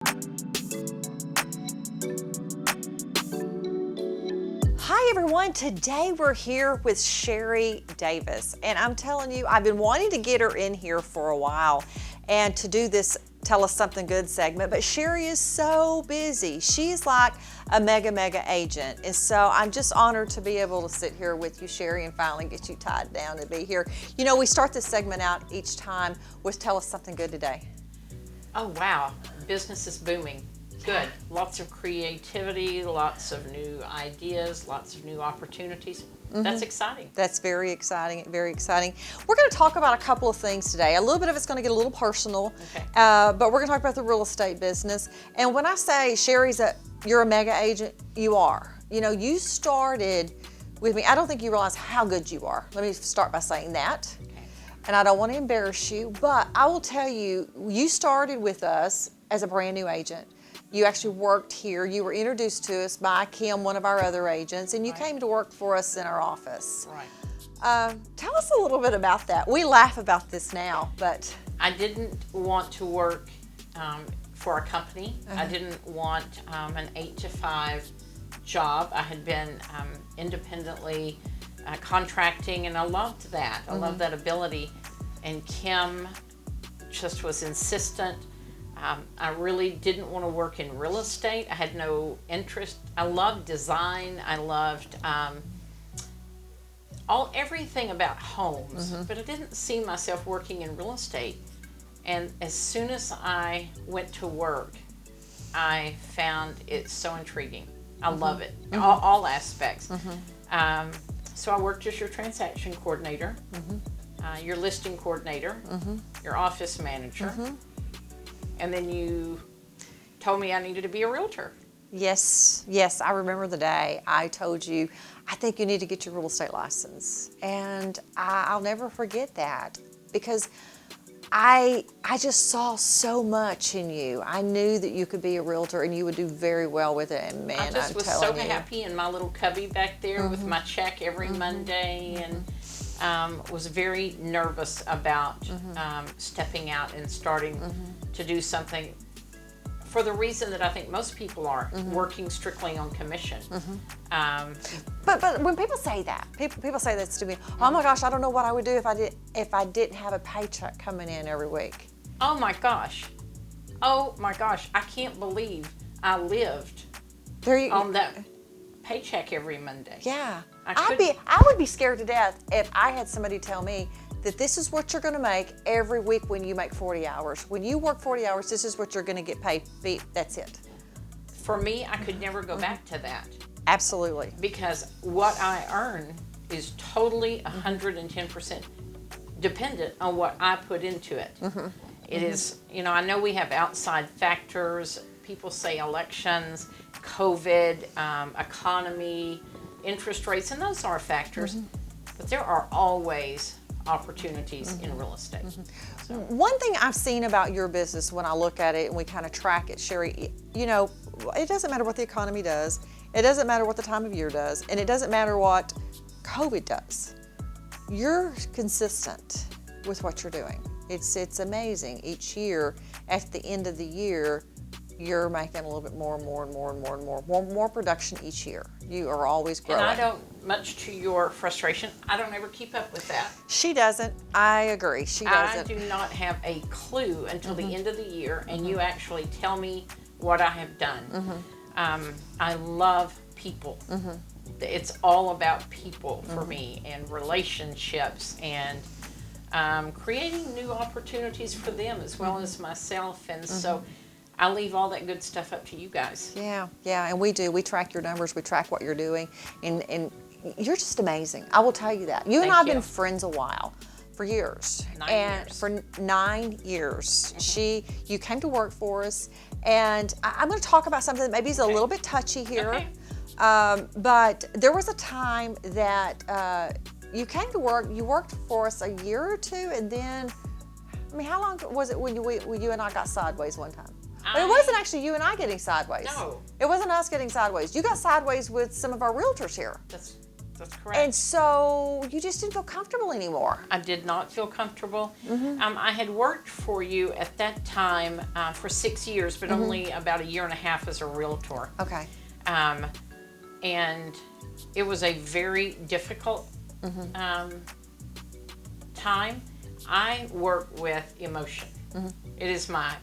Hi everyone, today we're here with Sherri Davis, and I'm telling you, I've been wanting to get her in here for a while and to do this Tell Us Something Good segment, but Sherri is so busy. She's like a mega agent, and so I'm just honored to be able to sit here with you, Sherri, and finally get you tied down to be here. You know, we start this segment out each time with Tell Us Something Good today. Oh wow, business is booming. Good. Lots of creativity, lots of new ideas, lots of new opportunities. That's exciting. That's very exciting, very exciting. We're going to talk about a couple of things today. A little bit of it's going to get a little personal, but we're going to talk about the real estate business. And when I say you're a mega agent, you are. You know, you started with me. I don't think you realize how good you are. Let me start by saying that. Okay. And I don't want to embarrass you, but I will tell you, you started with us as a brand new agent. You actually worked here. You were introduced to us by Kim, one of our other agents, and you came to work for us in our office. Right. Tell us a little bit about that. We laugh about this now, but... I didn't want to work for a company. I didn't want an 8-to-5 job. I had been independently contracting, and I loved that. I loved that ability. And Kim just was insistent. I really didn't want to work in real estate. I had no interest. I loved design. I loved everything about homes, but I didn't see myself working in real estate. And as soon as I went to work, I found it so intriguing. I love it, all aspects. So I worked as your transaction coordinator, your listing coordinator, your office manager. And then you told me I needed to be a realtor. Yes, I remember the day I told you, I think you need to get your real estate license. And I'll never forget that because I just saw so much in you. I knew that you could be a realtor and you would do very well with it. And man, I just was so happy in my little cubby back there with my check every Monday, and was very nervous about stepping out and starting to do something for the reason that I think most people are, working strictly on commission. But when people say that, people say this to me, oh my gosh, I don't know what I would do if I didn't have a paycheck coming in every week. Oh my gosh, I can't believe I lived on that paycheck every Monday. Yeah, I would be scared to death if I had somebody tell me that this is what you're going to make every week when you make 40 hours. When you work 40 hours, this is what you're going to get paid. That's it. For me, I could never go back to that. Absolutely. Because what I earn is totally 110% dependent on what I put into it. It is, you know, I know we have outside factors. People say elections, COVID, economy, interest rates, and those are factors. But there are always opportunities in real estate. So. One thing I've seen about your business when I look at it and we kind of track it, Sherri, you know, it doesn't matter what the economy does, it doesn't matter what the time of year does, and it doesn't matter what COVID does. You're consistent with what you're doing. It's amazing. Each year, at the end of the year, you're making a little bit more production each year. You are always growing. And I don't, much to your frustration, I don't ever keep up with that. She doesn't. I agree. She doesn't. I do not have a clue until the end of the year, and you actually tell me what I have done. I love people. It's all about people for me, and relationships, and creating new opportunities for them as well as myself. And so I leave all that good stuff up to you guys. Yeah, and we do. We track your numbers. We track what you're doing, and you're just amazing. I will tell you that. You and I have been friends a while, for years. 9 years. For 9 years. You came to work for us, and I'm going to talk about something that maybe is a little bit touchy here. But there was a time that you came to work. You worked for us a year or two, and then, I mean, how long was it when you and I got sideways one time? But it wasn't actually you and I getting sideways. No. It wasn't us getting sideways. You got sideways with some of our realtors here. That's correct. And so you just didn't feel comfortable anymore. I did not feel comfortable. I had worked for you at that time for 6 years, but only about a year and a half as a realtor. Okay. And it was a very difficult time. I work with emotion. It is my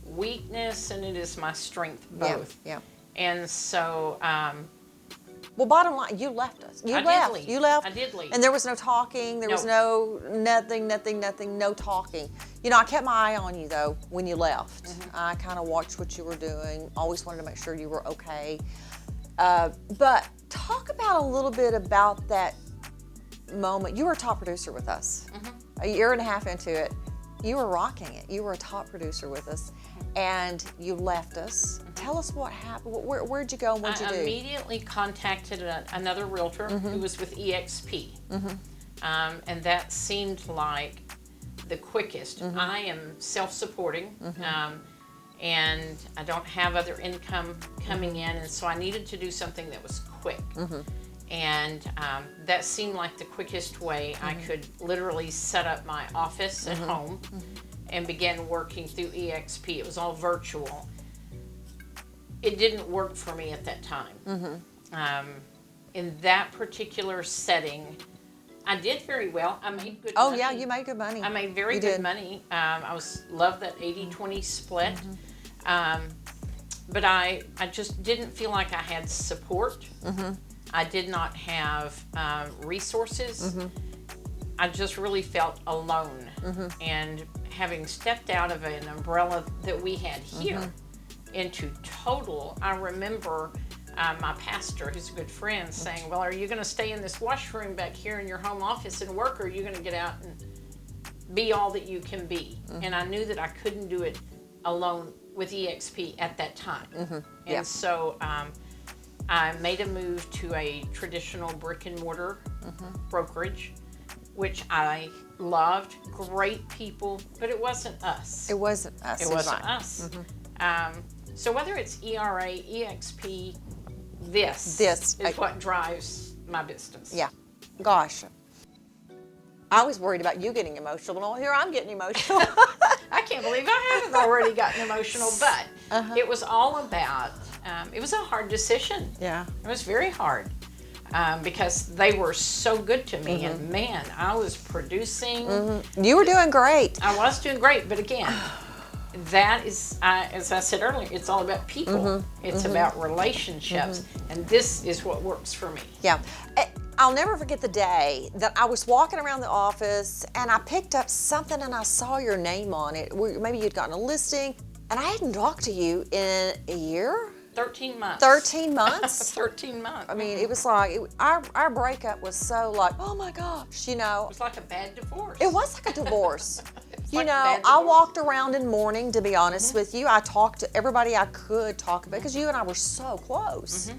weakness and it is my strength both. Yeah. And so Well, bottom line, you left us. You I left. did leave. You left. I did leave. And there was no talking. There was nothing, no talking. You know, I kept my eye on you though when you left. I kind of watched what you were doing. Always wanted to make sure you were okay. But talk about a little bit about that moment. You were a top producer with us. A year and a half into it, you were rocking it. You were a top producer with us, and you left us. Tell us what happened. Where'd you go and what'd you do? I immediately contacted another realtor who was with EXP. And that seemed like the quickest. I am self-supporting, and I don't have other income coming in, and so I needed to do something that was quick. And that seemed like the quickest way I could literally set up my office at home and begin working through EXP. It was all virtual. It didn't work for me at that time. In that particular setting, I did very well. I made good money. Oh yeah, you made good money. I made very good money. I loved that 80-20 split. But I just didn't feel like I had support. I did not have resources. I just really felt alone. And having stepped out of an umbrella that we had here into total, I remember my pastor, who's a good friend, saying, well, are you going to stay in this washroom back here in your home office and work, or are you going to get out and be all that you can be? And I knew that I couldn't do it alone with EXP at that time. And so I made a move to a traditional brick and mortar brokerage, which I loved. Great people, but it wasn't us. It wasn't us. It wasn't us. So whether it's ERA, EXP, this is what drives my business. Yeah. Gosh. I was worried about you getting emotional. Well, here I'm getting emotional. I can't believe I haven't already gotten emotional, but it was all about, it was a hard decision. Yeah. It was very hard because they were so good to me, and man, I was producing. You were doing great. I was doing great, but again, that is, as I said earlier, it's all about people. It's about relationships, and this is what works for me. Yeah. I'll never forget the day that I was walking around the office and I picked up something and I saw your name on it. Maybe you'd gotten a listing, and I hadn't talked to you in a year? 13 months. 13 months? 13 months. I mean, it was like, our breakup was so like, oh my gosh, you know. It was like a bad divorce. It was like a divorce. You like know, I walked around in mourning, to be honest with you. I talked to everybody I could talk about because you and I were so close.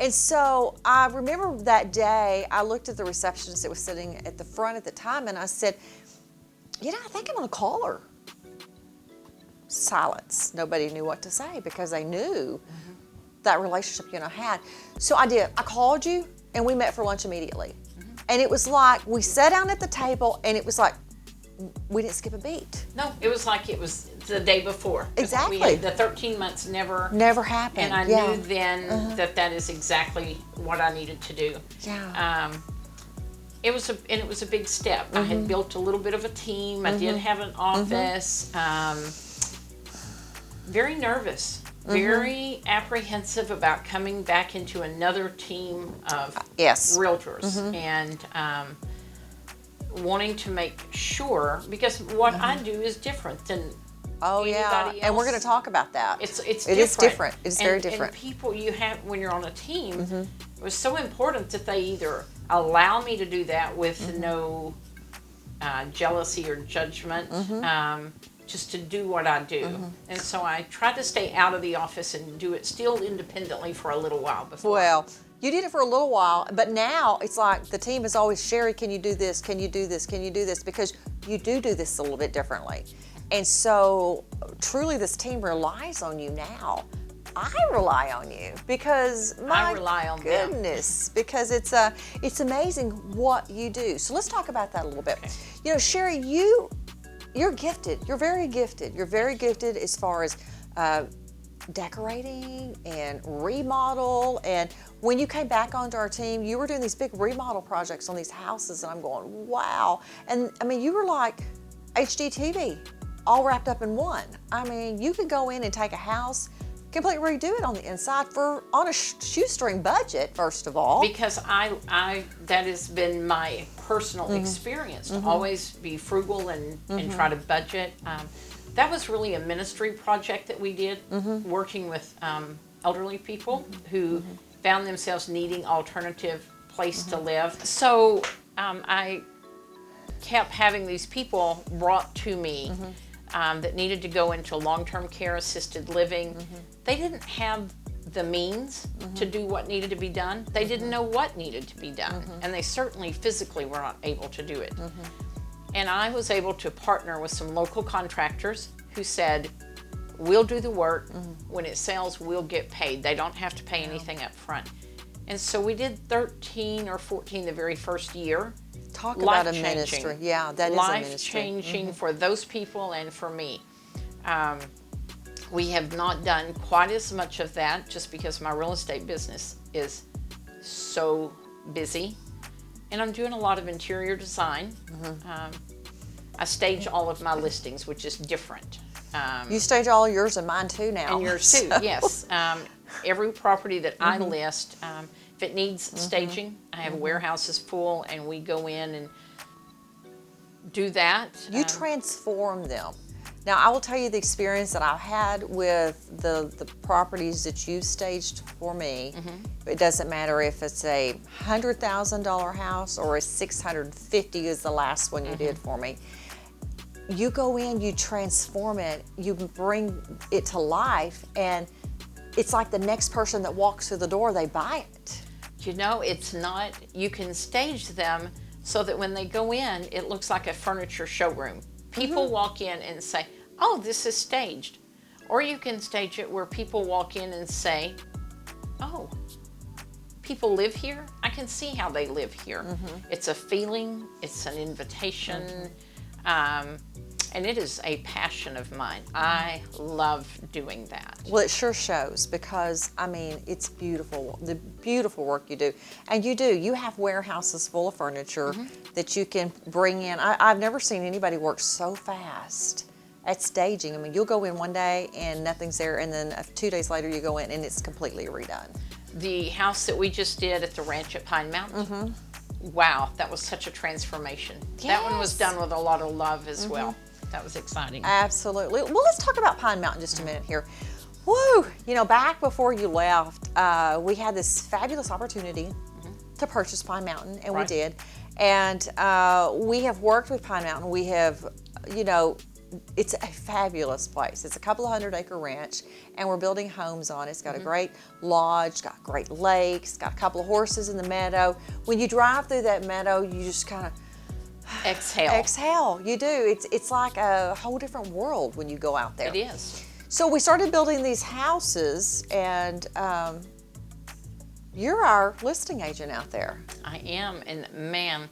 And so I remember that day, I looked at the receptionist that was sitting at the front at the time, and I said, you know, I think I'm gonna call her. Silence. Nobody knew what to say because they knew that relationship you and I had. So I did. I called you, and we met for lunch immediately. And it was like, we sat down at the table, and it was like, we didn't skip a beat. No, it was like it was the day before. Exactly. The 13 months never happened. And I knew then that is exactly what I needed to do. Yeah. It was a big step. I had built a little bit of a team. I did have an office. Very nervous. Very apprehensive about coming back into another team of realtors, and wanting to make sure, because what I do is different than anybody else. And we're going to talk about that. It is different. It's very different. And people you have when you're on a team, it was so important that they either allow me to do that with no jealousy or judgment, just to do what I do. And so I tried to stay out of the office and do it still independently for a little while before. Well, you did it for a little while, but now it's like the team is always, Sherri, can you do this? Can you do this? Can you do this? Because you do this a little bit differently. And so truly this team relies on you now I rely on you because my I rely on them. goodness, because it's amazing what you do. So let's talk about that a little bit. Okay. You know, Sherri, you're gifted. You're very gifted. You're very gifted as far as decorating and remodel. And when you came back onto our team, you were doing these big remodel projects on these houses, and I'm going, wow. And I mean, you were like HGTV, all wrapped up in one. I mean, you could go in and take a house, completely redo it on the inside on a shoestring budget, first of all. Because I that has been my personal experience, to always be frugal and try to budget. That was really a ministry project that we did, working with elderly people who found themselves needing alternative place to live. So I kept having these people brought to me that needed to go into long-term care, assisted living. They didn't have the means to do what needed to be done. They didn't know what needed to be done, and they certainly physically were not able to do it. And I was able to partner with some local contractors who said, we'll do the work. When it sells, we'll get paid. They don't have to pay anything up front. And so we did 13 or 14 the very first year. Talk about a ministry. Yeah, that is a ministry. Life-changing for those people and for me. We have not done quite as much of that just because my real estate business is so busy. And I'm doing a lot of interior design. I stage all of my listings, which is different. You stage all yours and mine too now. And yours too, yes. Every property that I list, if it needs staging, I have warehouses full, and we go in and do that. You transform them. Now, I will tell you the experience that I've had with the properties that you've staged for me. It doesn't matter if it's a $100,000 house or a $650 is the last one you did for me. You go in, you transform it, you bring it to life, and it's like the next person that walks through the door, they buy it. You know, it's not, you can stage them so that when they go in, it looks like a furniture showroom. People walk in and say, oh, this is staged. Or you can stage it where people walk in and say, oh, people live here? I can see how they live here. It's a feeling, it's an invitation, and it is a passion of mine. I love doing that. Well, it sure shows because, I mean, it's beautiful, the beautiful work you do. And you have warehouses full of furniture that you can bring in. I've never seen anybody work so fast at staging. I mean, you'll go in one day and nothing's there, and then 2 days later you go in and it's completely redone. The house that we just did at the ranch at Pine Mountain, wow, that was such a transformation. That one was done with a lot of love as well. That was exciting. Absolutely. Well, let's talk about Pine Mountain just a minute here. Woo! You know, back before you left, we had this fabulous opportunity to purchase Pine Mountain, and we did. And we have worked with Pine Mountain. We have, you know, it's a fabulous place. It's a couple of 100-acre ranch, and we're building homes on it. It's got a great lodge, got great lakes, got a couple of horses in the meadow. When you drive through that meadow, you just kind of exhale. Exhale. You do. It's like a whole different world when you go out there. It is. So we started building these houses, and you're our listing agent out there. I am, and man,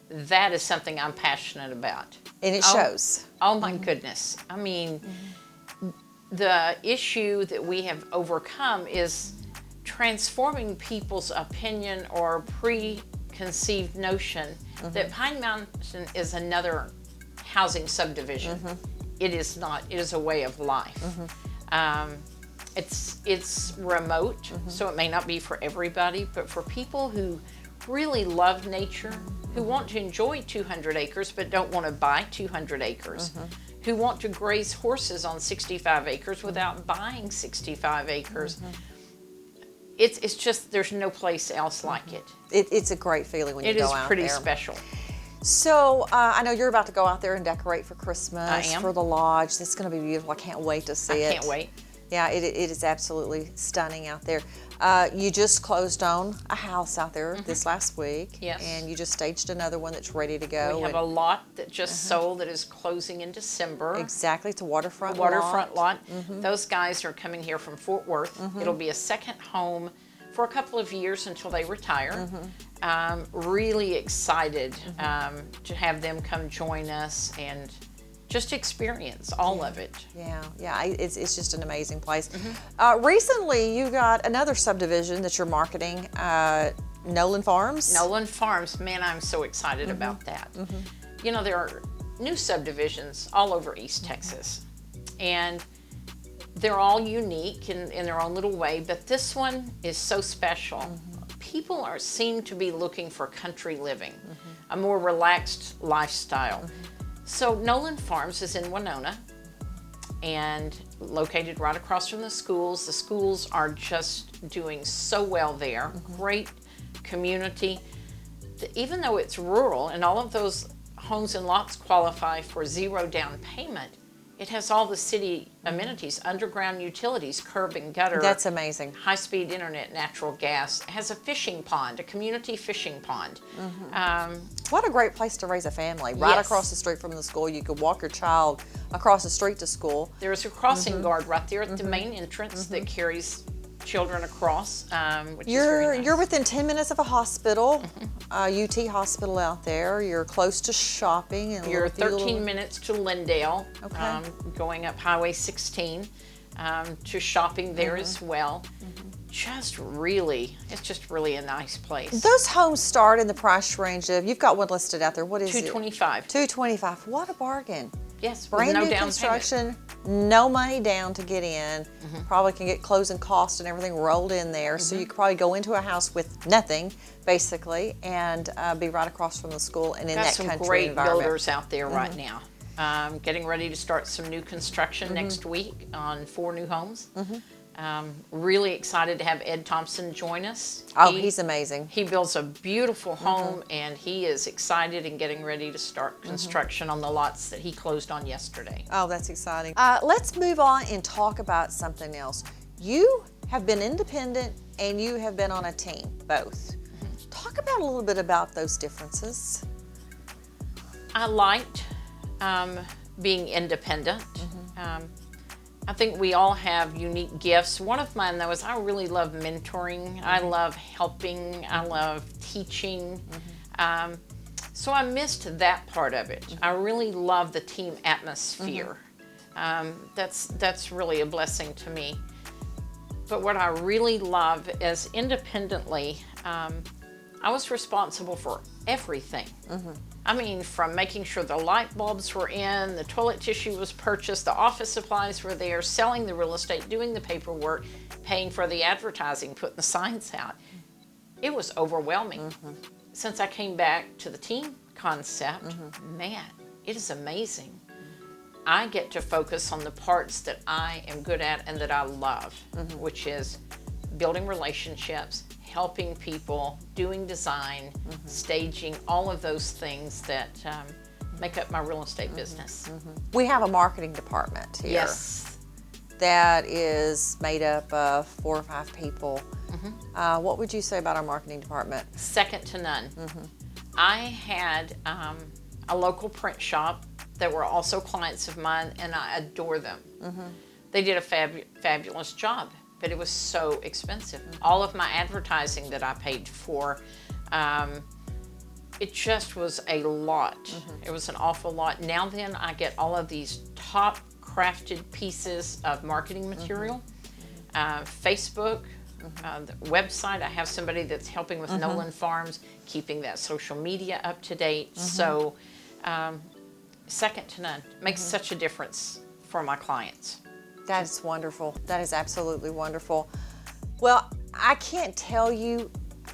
that is something I'm passionate about. And it shows. Oh my goodness. I mean, the issue that we have overcome is transforming people's opinion or preconceived notion that Pine Mountain is another housing subdivision. It is not. It is a way of life. It's remote, so it may not be for everybody, but for people who really love nature, who want to enjoy 200 acres but don't want to buy 200 acres, who want to graze horses on 65 acres without buying 65 acres. It's just, there's no place else like it. It's a great feeling when you go out there. It is pretty special. So I know you're about to go out there and decorate for Christmas. I am. For the lodge. It's going to be beautiful. I can't wait to see it. I can't wait. Yeah, it is absolutely stunning out there. You just closed on a house out there this last week. Yes. And you just staged another one that's ready to go. We have a lot that just sold that is closing in December. Exactly, it's a waterfront Lot. Those guys are coming here from Fort Worth. It'll be a second home for a couple of years until they retire. Really excited to have them come join us and just experience all of it. Yeah, it's just an amazing place. Recently, you got another subdivision that you're marketing, Nolan Farms. Nolan Farms, man, I'm so excited about that. You know, there are new subdivisions all over East Texas, and they're all unique in their own little way, but this one is so special. People seem to be looking for country living, a more relaxed lifestyle. So Nolan Farms is in Winona and located right across from the schools. The schools are just doing so well there. Great community. Even though it's rural and all of those homes and lots qualify for 0 down payment, it has all the city amenities, underground utilities, curb and gutter. That's amazing. High-speed internet, natural gas. It has a fishing pond, a community fishing pond. What a great place to raise a family. Right across the street from the school. You could walk your child across the street to school. There's a crossing guard right there at the main entrance that carries children across, which is very nice. You're within 10 minutes of a hospital, UT hospital out there. You're close to shopping. And you're 13 minutes to Lindale, Okay. Going up Highway 16 to shopping there as well. It's just really a nice place. Those homes start in the price range of, you've got one listed out there. What is it? $225. $225. What a bargain. Yes, with Brand no new down construction, no money down to get in. Probably can get closing costs and everything rolled in there. So you could probably go into a house with nothing, basically, and be right across from the school and in Got that some country great environment. builders out there right now. Getting ready to start some new construction next week on 4 new homes. Really excited to have Ed Thompson join us. Oh, he's amazing. He builds a beautiful home, and he is excited and getting ready to start construction on the lots that he closed on yesterday. Oh, that's exciting. Let's move on and talk about something else. You have been independent and you have been on a team, both. Talk about a little bit about those differences. I liked being independent. I think we all have unique gifts. One of mine, though, is I really love mentoring. I love helping. I love teaching. So I missed that part of it. I really love the team atmosphere. That's really a blessing to me. But what I really love is independently, I was responsible for everything. I mean, from making sure the light bulbs were in, the toilet tissue was purchased, the office supplies were there, selling the real estate, doing the paperwork, paying for the advertising, putting the signs out. It was overwhelming. Since I came back to the team concept, man, it is amazing. I get to focus on the parts that I am good at and that I love, which is building relationships, helping people, doing design, staging, all of those things that make up my real estate business. We have a marketing department here. Yes. That is made up of 4 or 5 people. What would you say about our marketing department? Second to none. I had a local print shop that were also clients of mine, and I adore them. They did a fabulous job, but it was so expensive. All of my advertising that I paid for, it just was a lot. It was an awful lot. Now then, I get all of these top crafted pieces of marketing material. Facebook, the website, I have somebody that's helping with Nolan Farms, keeping that social media up to date. So, second to none. Makes such a difference for my clients. That is wonderful. That is absolutely wonderful. Well, I can't tell you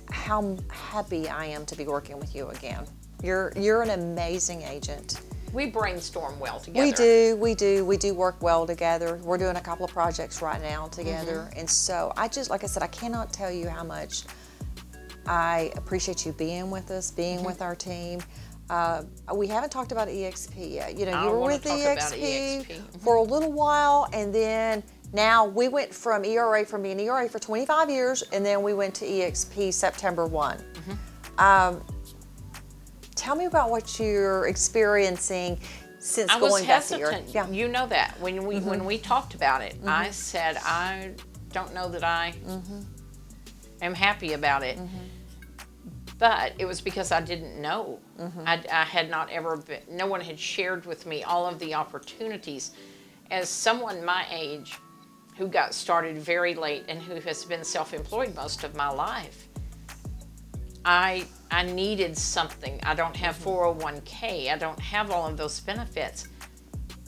how happy I am to be working with you again. You're an amazing agent. We brainstorm well together. We do work well together. We're doing a couple of projects right now together. And so like I said, I cannot tell you how much I appreciate you being with us, being with our team. We haven't talked about EXP yet. You know, you were with EXP for a little while, and then Now we went from ERA, from being ERA for 25 years, and then we went to EXP September 1. Tell me about what you're experiencing since going back to ERA. Yeah. You know that. When we talked about it, I said, I don't know that I am happy about it. But it was because I didn't know. I had not ever been, no one had shared with me all of the opportunities. As someone my age who got started very late and who has been self-employed most of my life, I needed something. I don't have 401k. I don't have all of those benefits.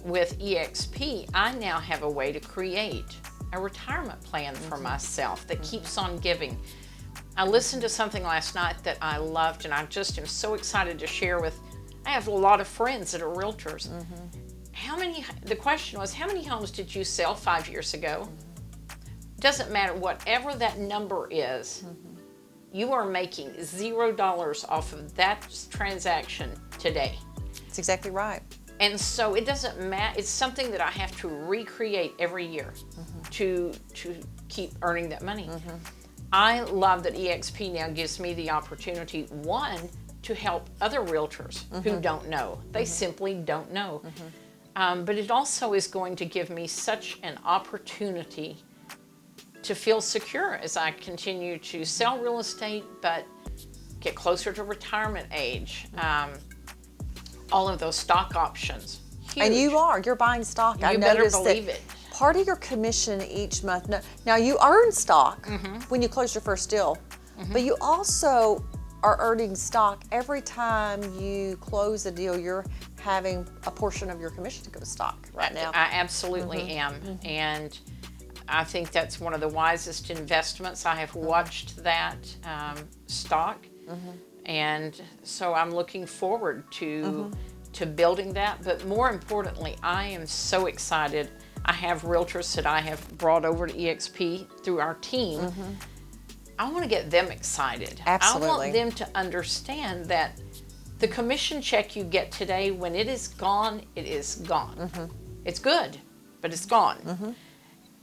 With EXP, I now have a way to create a retirement plan for myself that keeps on giving. I listened to something last night that I loved, and I just am so excited to share with. I have a lot of friends that are realtors. The question was, how many homes did you sell 5 years ago? Doesn't matter, whatever that number is, you are making $0 off of that transaction today. That's exactly right. And so it doesn't matter. It's something that I have to recreate every year to keep earning that money. I love that EXP now gives me the opportunity, one, to help other realtors who don't know. They simply don't know. But it also is going to give me such an opportunity to feel secure as I continue to sell real estate, but get closer to retirement age. All of those stock options. Huge. And you're buying stock. You better believe it. Part of your commission each month, now you earn stock when you close your first deal, but you also are earning stock every time you close a deal. You're having a portion of your commission to go to stock right now. I absolutely am. And I think that's one of the wisest investments. I have watched that stock. And so I'm looking forward to building that. But more importantly, I am so excited. I have realtors that I have brought over to EXP through our team. I want to get them excited. Absolutely. I want them to understand that the commission check you get today, when it is gone, it is gone. It's good, but it's gone.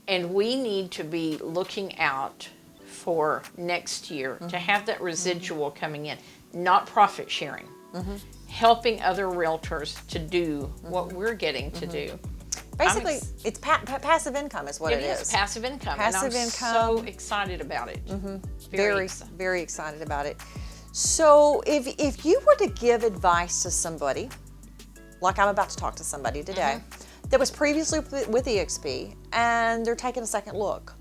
And we need to be looking out for next year to have that residual coming in, not profit sharing, helping other realtors to do what we're getting to do. Basically, it's passive income is what it is. It is passive income. Passive and I'm income. so excited about it. Very excited about it. So if you were to give advice to somebody, like I'm about to talk to somebody today, that was previously with EXP and they're taking a second look,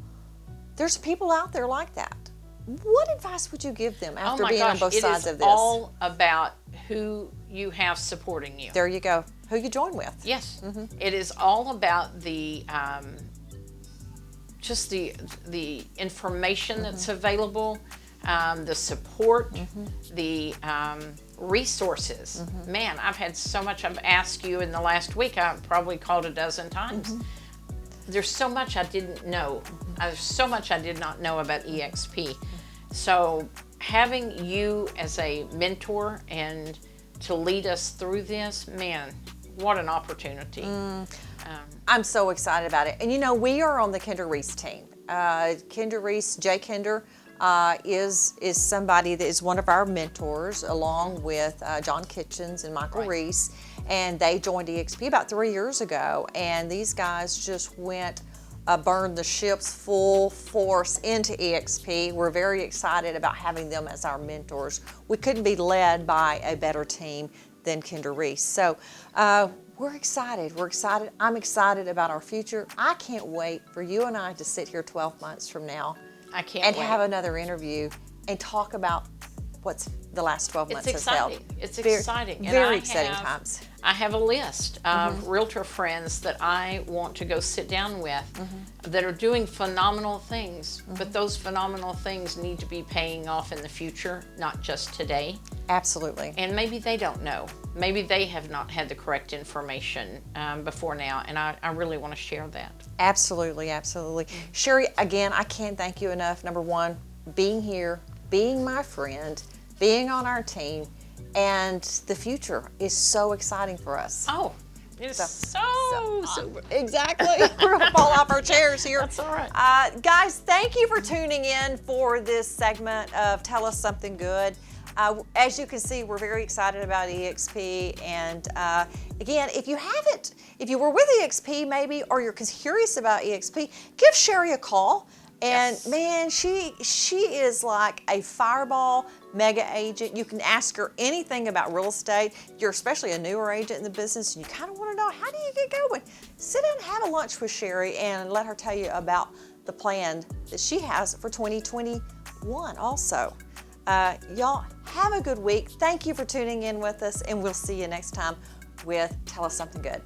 there's people out there like that. What advice would you give them after being on both sides of this? It is all about who you have supporting you. There you go. Who you join with. Yes. It is all about the just the information that's available, the support, the resources. Man, I've had so much. I've asked you in the last week. I've probably called a dozen times. There's so much I didn't know. There's so much I did not know about EXP. So having you as a mentor and to lead us through this, man, what an opportunity. I'm so excited about it. And you know, we are on the Kinder Reese team. Kinder Reese, Jay Kinder, is somebody that is one of our mentors, along with John Kitchens and Michael Reese. And they joined EXP about 3 years ago. And these guys just went, burned the ships full force into EXP. We're very excited about having them as our mentors. We couldn't be led by a better team than Kinder Reese. So we're excited. I'm excited about our future. I can't wait for you and I to sit here 12 months from now. I can't and wait. have another interview and talk about what's the last 12 months has held. It's exciting. Very exciting times. I have a list of realtor friends that I want to go sit down with that are doing phenomenal things, but those phenomenal things need to be paying off in the future, not just today. Absolutely. And maybe they don't know. Maybe they have not had the correct information before now, and I really want to share that. Absolutely. Sherri, again, I can't thank you enough. Number one, being here, being my friend, being on our team, and the future is so exciting for us. Oh, It's So, super. exactly. We're gonna fall off our chairs here. That's all right. Guys, thank you for tuning in for this segment of Tell Us Something Good. As you can see, we're very excited about EXP. And again, if you were with EXP maybe, or you're curious about EXP, give Sherri a call. And Yes. man, she is like a fireball mega agent. You can ask her anything about real estate. You're especially a newer agent in the business and you kind of want to know, how do you get going? Sit down and have a lunch with Sherri and let her tell you about the plan that she has for 2021 also. Y'all have a good week. Thank you for tuning in with us, and we'll see you next time with Tell Us Something Good.